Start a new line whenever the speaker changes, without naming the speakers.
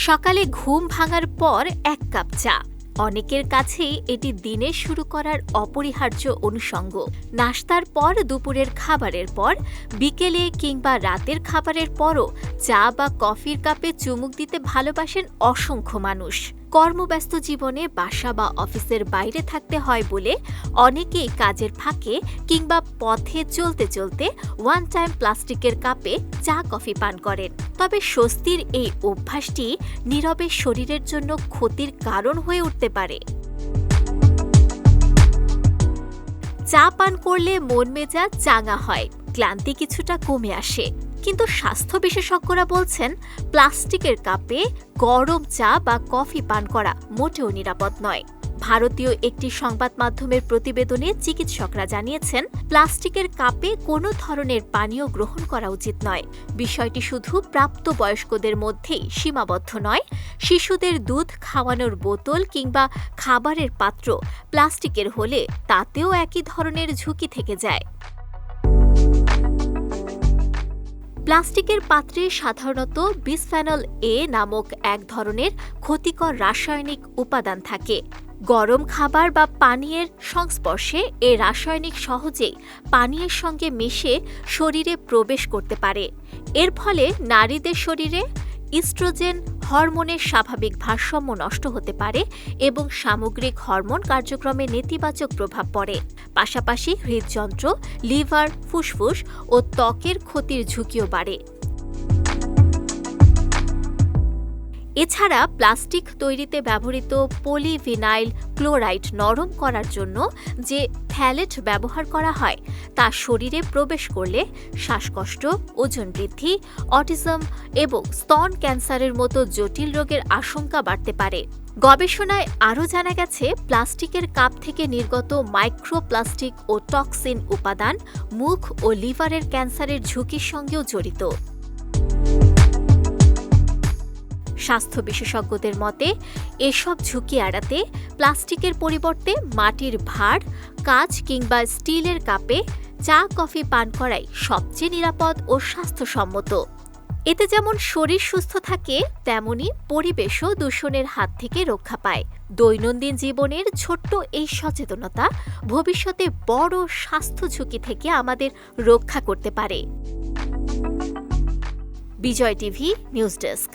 সকালে ঘুম ভাঙার পর 1 কাপ চা। অনেকের কাছেই এটি দিনের শুরু করার অপরিহার্য অনুষঙ্গ। নাশতার পর, দুপুরের খাবারের পর, বিকেলে কিংবা রাতের খাবারের পরও চা বা কফির কাপে চুমুক দিতে ভালোবাসেন অসংখ্য মানুষ। কর্মব্যস্ত জীবনে বাসা বা অফিসের বাইরে থাকতে হয় বলে অনেকেই কাজের ফাঁকে কিংবা পথে চলতে চলতে ওয়ান টাইম প্লাস্টিকের কাপে চা কফি পান করেন। তবে স্বস্তির এই অভ্যাসটি নীরবে শরীরের জন্য ক্ষতির কারণ হয়ে উঠতে পারে। চা পান করলে মন মেজাজ চাঙ্গা হয়, ক্লান্তি কিছুটা কমে আসে। কিন্তু স্বাস্থ্য বিশেষজ্ঞরা বলছেন, প্লাস্টিকের কাপে গরম চা বা কফি পান করা মোটেও নিরাপদ নয়। ভারতীয় একটি সংবাদ মাধ্যমের প্রতিবেদনে চিকিৎসকরা জানিয়েছেন, প্লাস্টিকের কাপে কোনো ধরনের পানীয় গ্রহণ করা উচিত নয়। বিষয়টি শুধু প্রাপ্তবয়স্কদের মধ্যেই সীমাবদ্ধ নয়, শিশুদের দুধ খাওয়ানোর বোতল কিংবা খাবারের পাত্র প্লাস্টিকের হলে তাতেও একই ধরনের ঝুঁকি থেকে যায়। প্লাস্টিকের পাত্রে সাধারণত বিসফেনল এ নামক এক ধরনের ক্ষতিকর রাসায়নিক উপাদান থাকে। গরম খাবার বা পানীয়ের সংস্পর্শে এই রাসায়নিক সহজেই পানীয়ের সঙ্গে মিশে শরীরে প্রবেশ করতে পারে। এর ফলে নারীদের শরীরে ইস্ট্রোজেন হরমোনের স্বাভাবিক ভারসাম্য নষ্ট হতে পারে এবং সামগ্রিক হরমোন কার্যক্রমে নেতিবাচক প্রভাব পড়ে। পাশাপাশি হৃদযন্ত্র, লিভার, ফুসফুস ও ত্বকের ক্ষতির ঝুঁকিও বাড়ে। এছাড়া প্লাস্টিক তৈরিতে ব্যবহৃত পলিভিনাইল ক্লোরাইড নরম করার জন্য যে ফ্যালেট ব্যবহার করা হয় তা শরীরে প্রবেশ করলে শ্বাসকষ্ট, ওজন বৃদ্ধি, অটিজম এবং স্তন ক্যান্সারের মতো জটিল রোগের আশঙ্কা বাড়তে পারে। গবেষণায় আরও জানা গেছে, প্লাস্টিকের কাপ থেকে নির্গত মাইক্রোপ্লাস্টিক ও টক্সিন উপাদান মুখ ও লিভারের ক্যান্সারের ঝুঁকির সঙ্গেও জড়িত। স্বাস্থ্য বিশেষজ্ঞদের মতে, এসব ঝুঁকি এড়াতে প্লাস্টিকের পরিবর্তে মাটির ভাঁড়, কাঁচ কিংবা স্টিলের কাপে চা কফি পান করাই সবচেয়ে নিরাপদ ও স্বাস্থ্যসম্মত। এতে যেমন শরীর সুস্থ থাকে, তেমনি পরিবেশও দূষণের হাত থেকে রক্ষা পায়। দৈনন্দিন জীবনের ছোট্ট এই সচেতনতা ভবিষ্যতে বড় স্বাস্থ্য ঝুঁকি থেকে আমাদের রক্ষা করতে পারে। বিজয় টিভি নিউজ ডেস্ক।